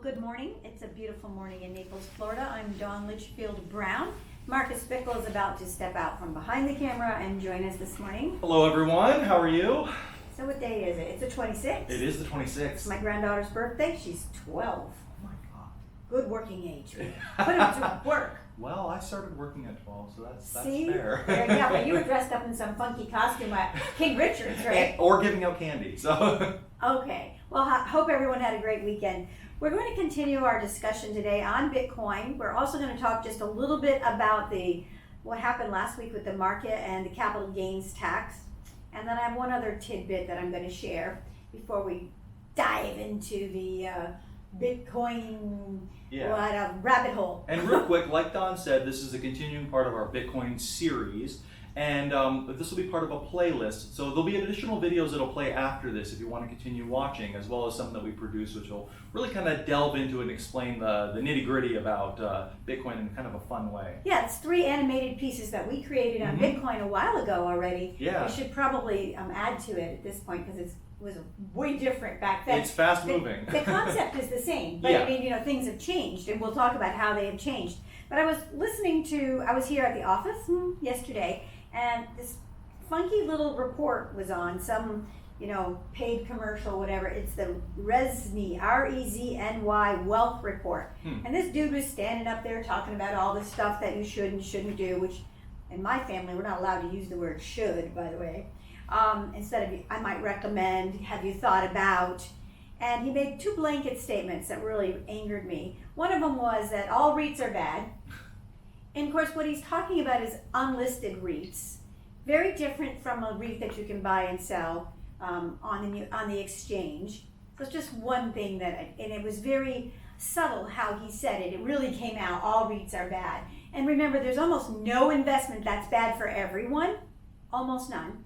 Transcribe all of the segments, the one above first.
Good morning. It's a beautiful morning in Naples, Florida. I'm Dawn Litchfield Brown. Marcus Bickle is about to step out from behind the camera and join us this morning. Hello everyone, how are you? So what day is it? It's the 26th. It is the 26th. It's my granddaughter's birthday. She's 12. Oh my god. Good working age. Put her to work. Well, I started working at 12, so that's See? fair. Yeah, but you were dressed up in some funky costume at King Richard's, right? Or giving out candy, so. Okay. Well, hope everyone had a great weekend. We're going to continue our discussion today on Bitcoin. We're also going to talk just a little bit about what happened last week with the market and the capital gains tax. And then I have one other tidbit that I'm going to share before we dive into the Bitcoin rabbit hole. And real quick, like Don said, this is a continuing part of our Bitcoin series. And this will be part of a playlist. So there'll be additional videos that'll play after this if you want to continue watching, as well as some that we produce, which will really kind of delve into and explain the nitty gritty about Bitcoin in kind of a fun way. Yeah, it's 3 animated pieces that we created on Bitcoin a while ago already. Yeah. We should probably add to it at this point because it was way different back then. It's fast moving. The concept is the same, but Yeah. I mean, things have changed, and we'll talk about how they have changed. But I was here at the office yesterday, and this funky little report was on, some, paid commercial, whatever. It's the REZNY, R-E-Z-N-Y Wealth Report. And this dude was standing up there talking about all the stuff that you should and shouldn't do, which in my family, we're not allowed to use the word should, by the way. Instead of, I might recommend, have you thought about? And he made 2 blanket statements that really angered me. One of them was that all REITs are bad. And of course, what he's talking about is unlisted REITs, very different from a REIT that you can buy and sell on the exchange. So it's just one thing and it was very subtle how he said it. It really came out, all REITs are bad. And remember, there's almost no investment that's bad for everyone, almost none.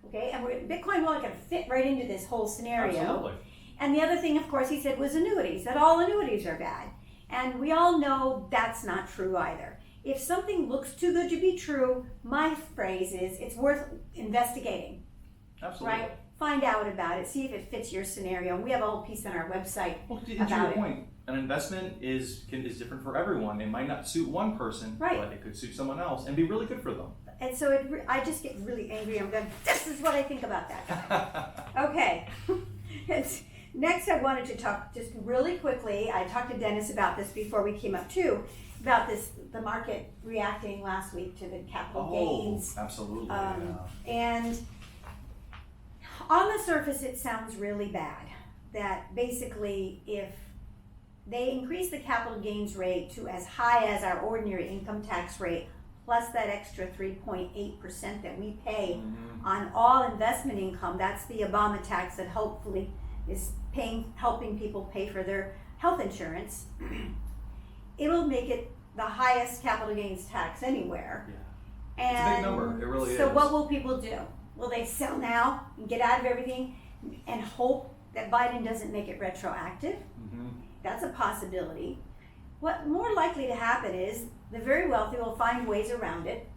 Okay, and Bitcoin will going to fit right into this whole scenario. Absolutely. And the other thing, of course, he said was annuities, that all annuities are bad. And we all know that's not true either. If something looks too good to be true, my phrase is it's worth investigating. Absolutely. Right? Find out about it, see if it fits your scenario. And we have a whole piece on our website Well, to about your it. point, an investment is different for everyone. It might not suit one person, Right. but it could suit someone else and be really good for them. And so I just get really angry. I'm going, this is what I think about that. Okay. Next, I wanted to talk just really quickly. I talked to Dennis about this before we came up too, about the market reacting last week to the capital gains. Absolutely. And on the surface, it sounds really bad. That basically, if they increase the capital gains rate to as high as our ordinary income tax rate, plus that extra 3.8% that we pay on all investment income, that's the Obama tax that hopefully is helping people pay for their health insurance. It'll make it the highest capital gains tax anywhere. Yeah. And it's a big number. It really is. So what will people do? Will they sell now and get out of everything and hope that Biden doesn't make it retroactive? That's a possibility. What more likely to happen is the very wealthy will find ways around it,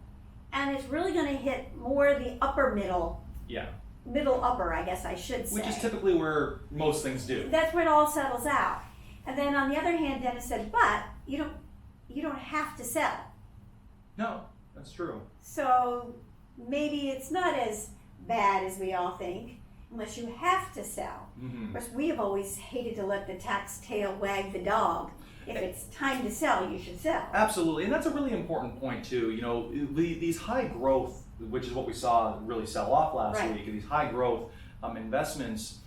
and it's really going to hit more the upper middle. Yeah. Middle upper, I guess I should say. Which is typically where most things do. That's where it all settles out. And then on the other hand, Dennis said, but you don't have to sell. No, that's true. So maybe it's not as bad as we all think, unless you have to sell. Of course, we have always hated to let the tax tail wag the dog. If it's time to sell, you should sell. Absolutely, and that's a really important point too. These high growth, which is what we saw really sell off last week, and these high growth investments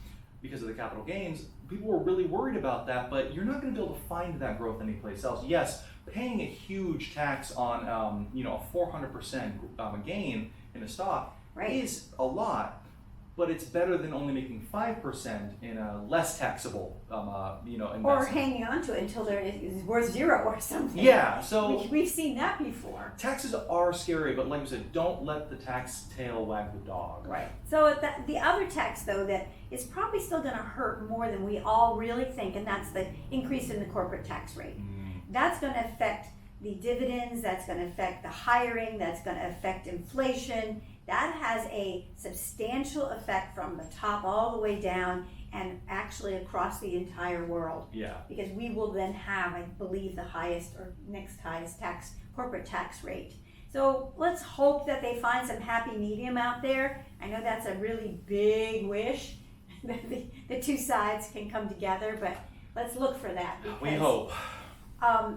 because of the capital gains, people were really worried about that, but you're not going to be able to find that growth anyplace else. Yes, paying a huge tax on a 400% gain in a stock is a lot, but it's better than only making 5% in a less taxable investment. Or hanging on to it until it's worth 0 or something. Yeah, so we've seen that before. Taxes are scary, but like I said, don't let the tax tail wag the dog. Right. So the other tax, though, that is probably still going to hurt more than we all really think, and that's the increase in the corporate tax rate. That's going to affect the dividends, that's going to affect the hiring, that's going to affect inflation. That has a substantial effect from the top all the way down, and actually across the entire world. Yeah. Because we will then have, I believe, the highest or next highest corporate tax rate. So let's hope that they find some happy medium out there. I know that's a really big wish that the two sides can come together, but let's look for that. We hope.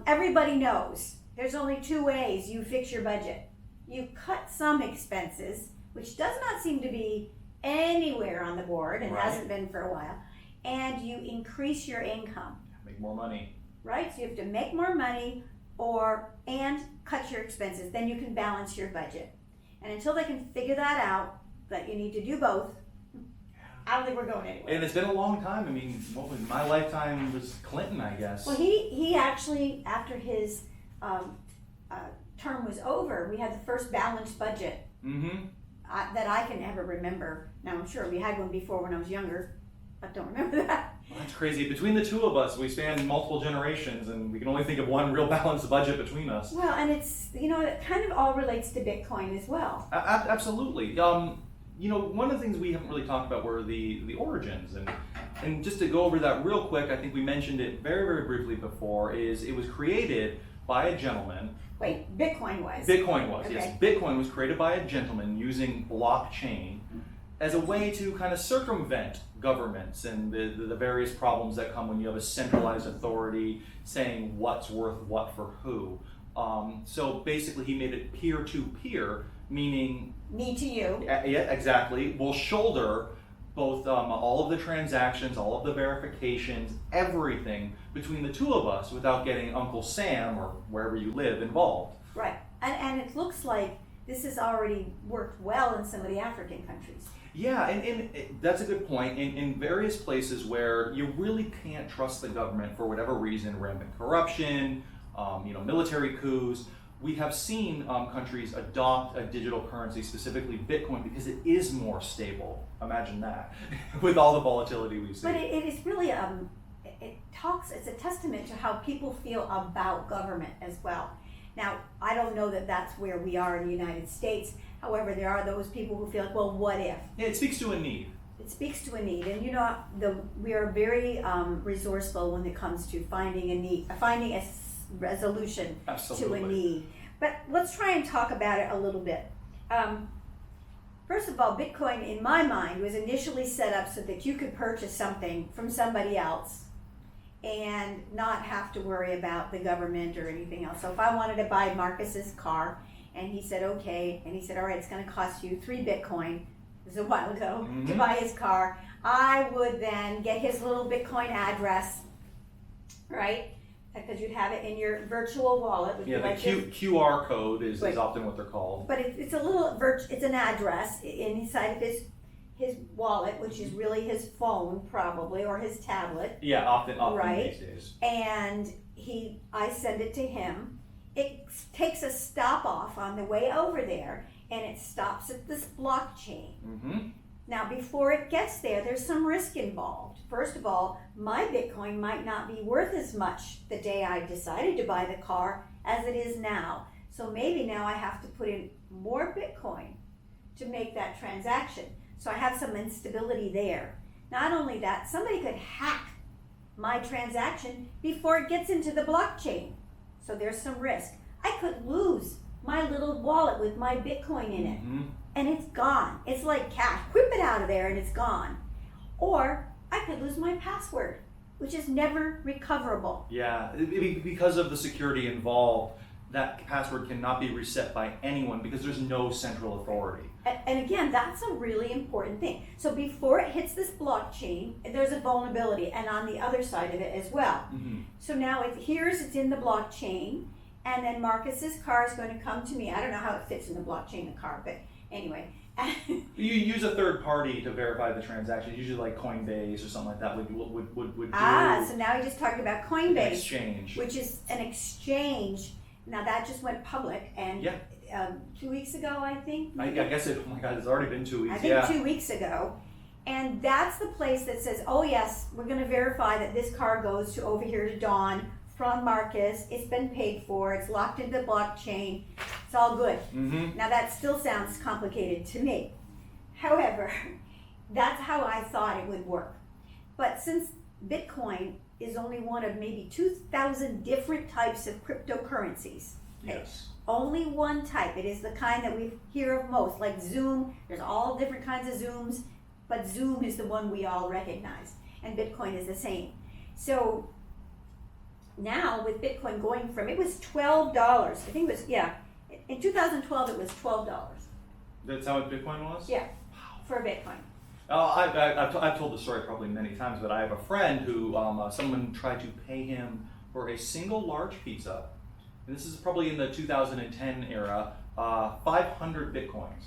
Everybody knows there's only two ways you fix your budget. You cut some expenses, which does not seem to be anywhere on the board and hasn't been for a while, and you increase your income. Make more money. Right? So you have to make more money and cut your expenses. Then you can balance your budget. And until they can figure that out, that you need to do both, I don't think we're going anywhere. And it's been a long time. I mean, what was my lifetime was Clinton, I guess. Well, he actually, after his term was over, we had the first balanced budget that I can ever remember. Now, I'm sure we had one before when I was younger, but don't remember that. Well, that's crazy. Between the two of us, we span multiple generations, and we can only think of one real balanced budget between us. Well, and it's, it kind of all relates to Bitcoin as well. Absolutely. One of the things we haven't really talked about were the origins, and just to go over that real quick, I think we mentioned it very, very briefly before, is it was created by a gentleman. Wait, Bitcoin was? Bitcoin was, okay. Yes. Bitcoin was created by a gentleman using blockchain as a way to kind of circumvent governments and the various problems that come when you have a centralized authority saying what's worth what for who. So basically he made it peer-to-peer, meaning... Me to you. Yeah, exactly. We'll shoulder both all of the transactions, all of the verifications, everything between the two of us without getting Uncle Sam or wherever you live involved. Right. And it looks like this has already worked well in some of the African countries. Yeah, and that's a good point. In various places where you really can't trust the government for whatever reason, rampant corruption, military coups, we have seen countries adopt a digital currency, specifically Bitcoin, because it is more stable. Imagine that, with all the volatility we've seen. But it is really, it's a testament to how people feel about government as well. Now, I don't know that that's where we are in the United States. However, there are those people who feel like, well, what if? Yeah, it speaks to a need. It speaks to a need, and we are very resourceful when it comes to finding a resolution Absolutely. to a need. But let's try and talk about it a little bit. First of all, Bitcoin, in my mind, was initially set up so that you could purchase something from somebody else and not have to worry about the government or anything else. So if I wanted to buy Marcus's car, and he said, okay, and he said, all right, it's going to cost you 3 Bitcoin, this is a while ago, to buy his car, I would then get his little Bitcoin address, right? Because you'd have it in your virtual wallet. Yeah, the QR code is often what they're called. But it's a little, it's an address inside of his wallet, which is really his phone probably, or his tablet. Yeah, often right? These days. And I send it to him. It takes a stop off on the way over there, and it stops at this blockchain. Now, before it gets there, there's some risk involved. First of all, my Bitcoin might not be worth as much the day I decided to buy the car as it is now. So maybe now I have to put in more Bitcoin to make that transaction. So I have some instability there. Not only that, somebody could hack my transaction before it gets into the blockchain. So there's some risk. I could lose my little wallet with my Bitcoin in it. And it's gone. It's like cash. Whip it out of there and it's gone. Or I could lose my password, which is never recoverable. Yeah, because of the security involved, that password cannot be reset by anyone because there's no central authority. And again, that's a really important thing. So before it hits this blockchain, there's a vulnerability, and on the other side of it as well. So now it's in the blockchain, and then Marcus's car is going to come to me. I don't know how it fits in the blockchain, the car, but anyway. You use a third party to verify the transaction, usually like Coinbase or something like that would do. So now we just talked about Coinbase, an exchange, which is an exchange. Now that just went public, and 2 weeks ago, I think. I guess it. Oh my God, it's already been 2 weeks. I think 2 weeks ago, and that's the place that says, "Oh yes, we're going to verify that this car goes to over here to Dawn from Marcus. It's been paid for. It's locked into the blockchain. It's all good." Now that still sounds complicated to me. However, that's how I thought it would work. But since Bitcoin is only one of maybe 2,000 different types of cryptocurrencies. Yes. Only one type. It is the kind that we hear of most, like Zoom. There's all different kinds of Zooms, but Zoom is the one we all recognize. And Bitcoin is the same. So now with Bitcoin going from, it was $12. I think it was, yeah. In 2012, it was $12. That's how much Bitcoin was? Yeah, for a Bitcoin. I've told the story probably many times, but I have a friend who someone tried to pay him for a single large pizza, and this is probably in the 2010 era, 500 Bitcoins.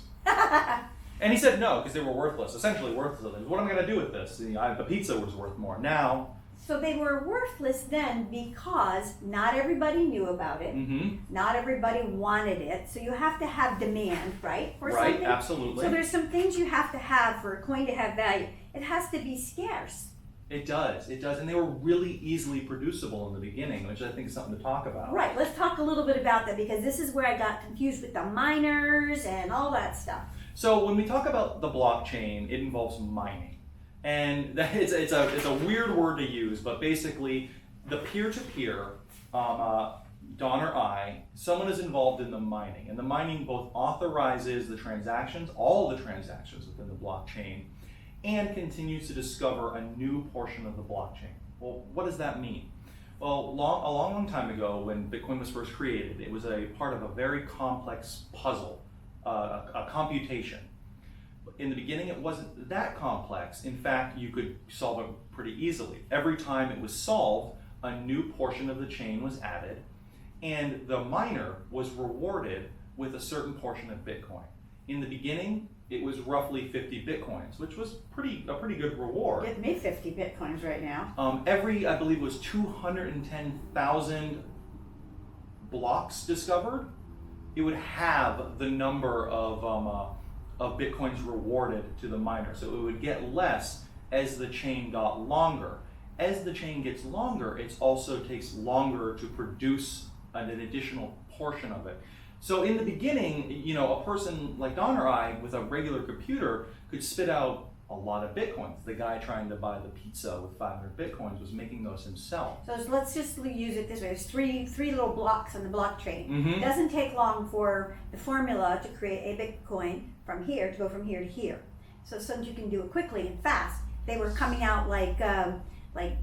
And he said no, because they were worthless, essentially worthless. What am I going to do with this? The pizza was worth more. Now, so they were worthless then because not everybody knew about it. mm-hmm. Not everybody wanted it. So you have to have demand, right? For Right, something. absolutely. So there's some things you have to have for a coin to have value. It has to be scarce. It does, and they were really easily producible in the beginning, which I think is something to talk about. Right, let's talk a little bit about that because this is where I got confused with the miners and all that stuff. So when we talk about the blockchain, it involves mining. And it's a weird word to use, but basically the peer-to-peer, Don or I, someone is involved in the mining. And the mining both authorizes the transactions, all of the transactions within the blockchain, and continues to discover a new portion of the blockchain. Well, what does that mean? Well, a long time ago when Bitcoin was first created, it was a part of a very complex puzzle, a computation. In the beginning, it wasn't that complex. In fact, you could solve it pretty easily. Every time it was solved, a new portion of the chain was added, and the miner was rewarded with a certain portion of Bitcoin. In the beginning, it was roughly 50 Bitcoins, which was a pretty good reward. Give me 50 Bitcoins right now. I believe it was 210,000 blocks discovered, it would have the number of Bitcoins rewarded to the miner. So it would get less as the chain got longer. As the chain gets longer, it also takes longer to produce an additional portion of it. So in the beginning, a person like Don or I with a regular computer could spit out a lot of Bitcoins. The guy trying to buy the pizza with 500 Bitcoins was making those himself. So let's just use it this way. There's three little blocks on the blockchain. Mm-hmm. It doesn't take long for the formula to create a Bitcoin from here to go from here to here. So since you can do it quickly and fast, they were coming out like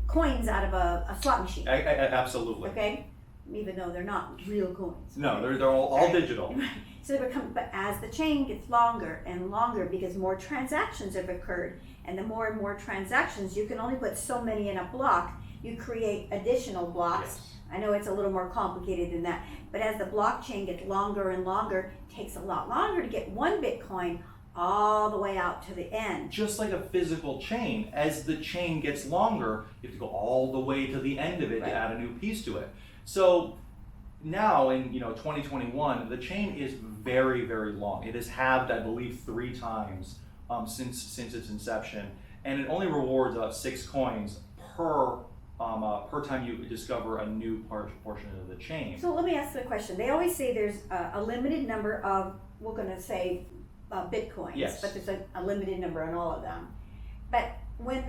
coins out of a slot machine. Absolutely. Okay? Even though they're not real coins. No, they're all digital. So they become, but as the chain gets longer and longer because more transactions have occurred, and the more and more transactions, you can only put so many in a block, you create additional blocks. Yes. I know it's a little more complicated than that, but as the blockchain gets longer and longer, it takes a lot longer to get one Bitcoin all the way out to the end. Just like a physical chain, as the chain gets longer, you have to go all the way to the end of it to add a new piece to it. So now in 2021, the chain is very, very long. It has halved, I believe, 3 times since its inception, and it only rewards 6 coins per time you discover a new portion of the chain. So let me ask the question. They always say there's a limited number of, we're going to say, Bitcoins, yes. But there's a limited number on all of them. But when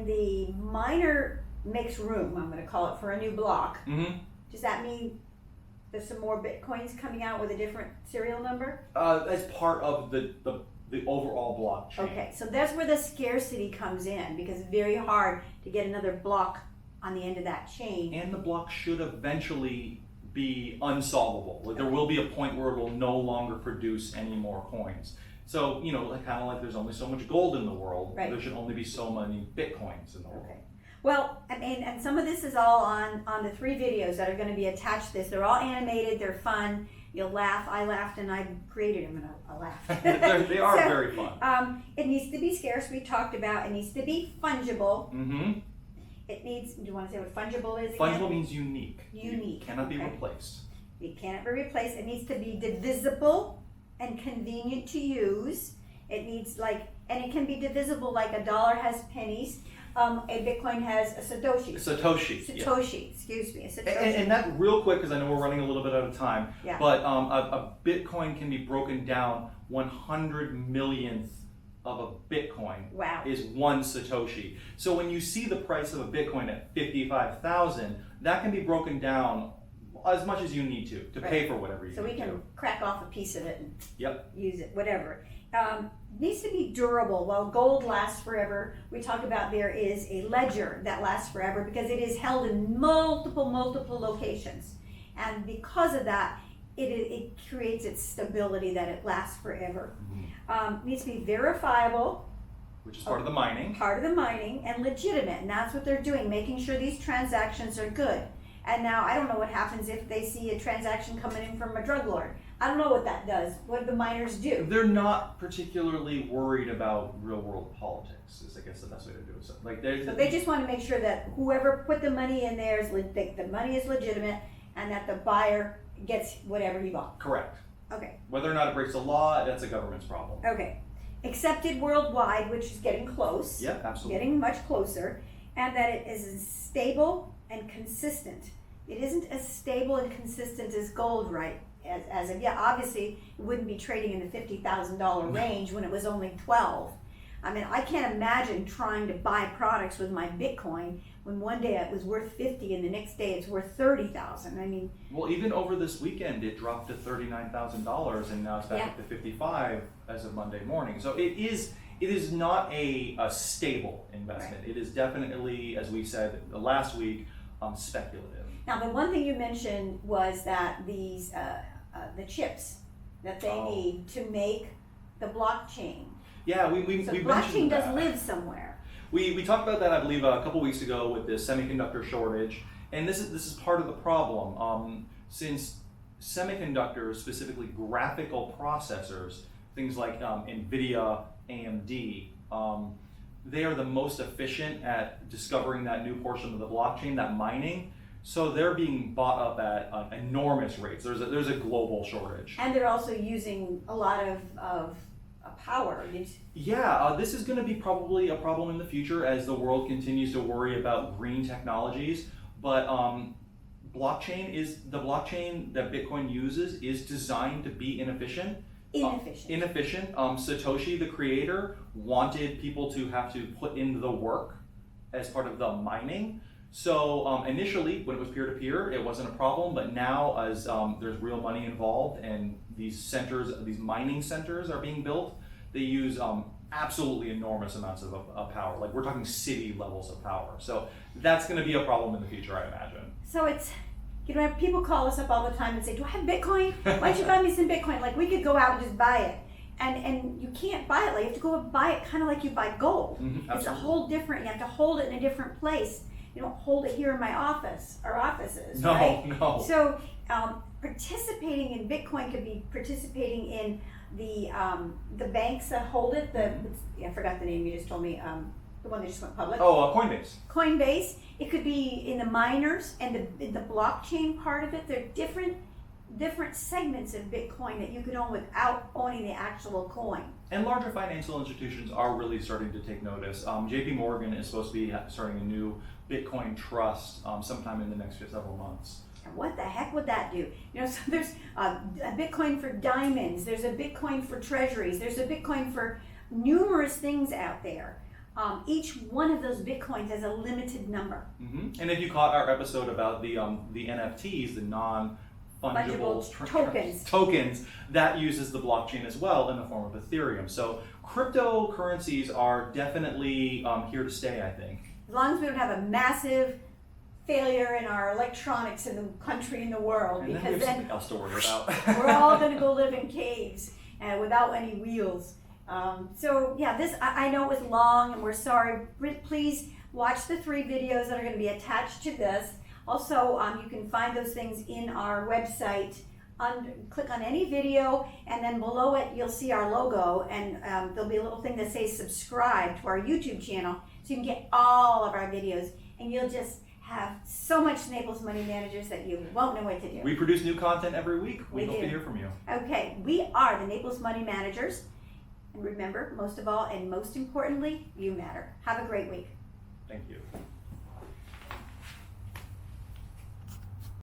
the miner makes room, I'm going to call it, for a new block, mm-hmm. Does that mean there's some more Bitcoins coming out with a different serial number? As part of the overall blockchain. Okay, so that's where the scarcity comes in, because it's very hard to get another block on the end of that chain. And the block should eventually be unsolvable. There will be a point where it will no longer produce any more coins. So, kind of like there's only so much gold in the world, right. There should only be so many Bitcoins in the world. Okay. Well, I mean, and some of this is all on the 3 videos that are going to be attached to this. They're all animated, they're fun. You'll laugh. I laughed and I created them and I laughed. They are very fun. It needs to be scarce, we talked about. It needs to be fungible. Mm-hmm. It needs, do you want to say what fungible is again? Fungible means unique. Unique. It cannot be replaced. It cannot be replaced. It needs to be divisible and convenient to use. It needs and it can be divisible like a dollar has pennies. A Bitcoin has a Satoshi. Satoshi, excuse me, a Satoshi. And that real quick, because I know we're running a little bit out of time, yeah. But a Bitcoin can be broken down 100 millionth of a Bitcoin Wow. is 1 Satoshi. So when you see the price of a Bitcoin at 55,000, that can be broken down as much as you need to pay for whatever you So need we can to. crack off a piece of it and Yep. use it, whatever. Needs to be durable. While gold lasts forever, we talk about there is a ledger that lasts forever because it is held in multiple locations. And because of that, it creates its stability that it lasts forever. Needs to be verifiable, Which is part of the mining. part of the mining, and legitimate. And that's what they're doing, making sure these transactions are good. And now I don't know what happens if they see a transaction coming in from a drug lord. I don't know what that does. What do the miners do? They're not particularly worried about real world politics, is I guess the best way to do it. So, like So they just want to make sure that whoever put the money in there is the money is legitimate, and that the buyer gets whatever he bought. Correct. Okay. Whether or not it breaks the law, that's a government's problem. Okay. Accepted worldwide, which is getting close. Yeah, absolutely. Getting much closer, and that it is stable and consistent. It isn't as stable and consistent as gold, right? As of yet, obviously, it wouldn't be trading in the $50,000 range when it was only 12. I mean, I can't imagine trying to buy products with my Bitcoin when one day it was worth 50 and the next day it's worth 30,000. I mean, Well, even over this weekend, it dropped to $39,000, and now it's back up to 55 as of Monday morning. So it is not a stable investment. Right. It is definitely, as we said last week, speculative. now the one thing you mentioned was that these the chips that they need to make the blockchain. Yeah, we So mentioned blockchain does that. live somewhere. We talked about that, I believe, a couple weeks ago with the semiconductor shortage, and this is part of the problem. Since semiconductors, specifically graphical processors, things like NVIDIA, AMD, they are the most efficient at discovering that new portion of the blockchain, that mining. So they're being bought up at enormous rates. There's a global shortage. And they're also using a lot of power. Yeah, this is going to be probably a problem in the future as the world continues to worry about green technologies. But the blockchain that Bitcoin uses is designed to be inefficient. Inefficient. Satoshi, the creator, wanted people to have to put in the work as part of the mining. So initially, when it was peer-to-peer, it wasn't a problem. But now, as there's real money involved and these mining centers are being built, they use absolutely enormous amounts of power. Like we're talking city levels of power. So that's going to be a problem in the future, I imagine. So it's, people call us up all the time and say, do I have Bitcoin? Why don't you buy me some Bitcoin? Like we could go out and just buy it. And you can't buy it. Like you have to go and buy it kind of like you buy gold. It's a whole different, you have to hold it in a different place. You don't hold it here in my office or offices, right? No. So participating in Bitcoin could be participating in the banks that hold it. I forgot the name you just told me. The one that just went public. Oh, Coinbase. Coinbase. It could be in the miners and the blockchain part of it. There are different segments of Bitcoin that you can own without owning the actual coin. And larger financial institutions are really starting to take notice. JP Morgan is supposed to be starting a new Bitcoin trust sometime in the next several months. And what the heck would that do? So there's a Bitcoin for diamonds, there's a Bitcoin for treasuries, there's a Bitcoin for numerous things out there. Each one of those Bitcoins has a limited number. And if you caught our episode about the NFTs, the non-fungible tokens, that uses the blockchain as well in the form of Ethereum. So cryptocurrencies are definitely here to stay, I think. As long as we don't have a massive failure in our electronics in the country and the world, And because then we have something else to worry about. we're all going to go live in caves without any wheels. So yeah, I know it was long and we're sorry. Please watch the 3 videos that are going to be attached to this. Also, you can find those things in our website. Click on any video, and then below it you'll see our logo, and there'll be a little thing that says subscribe to our YouTube channel, so you can get all of our videos, and you'll just have so much Naples Money Managers that you won't know what to do. We produce new content every week. We hope do. to hear from you. Okay, we are the Naples Money Managers, and remember, most of all and most importantly, you matter. Have a great week. Thank you.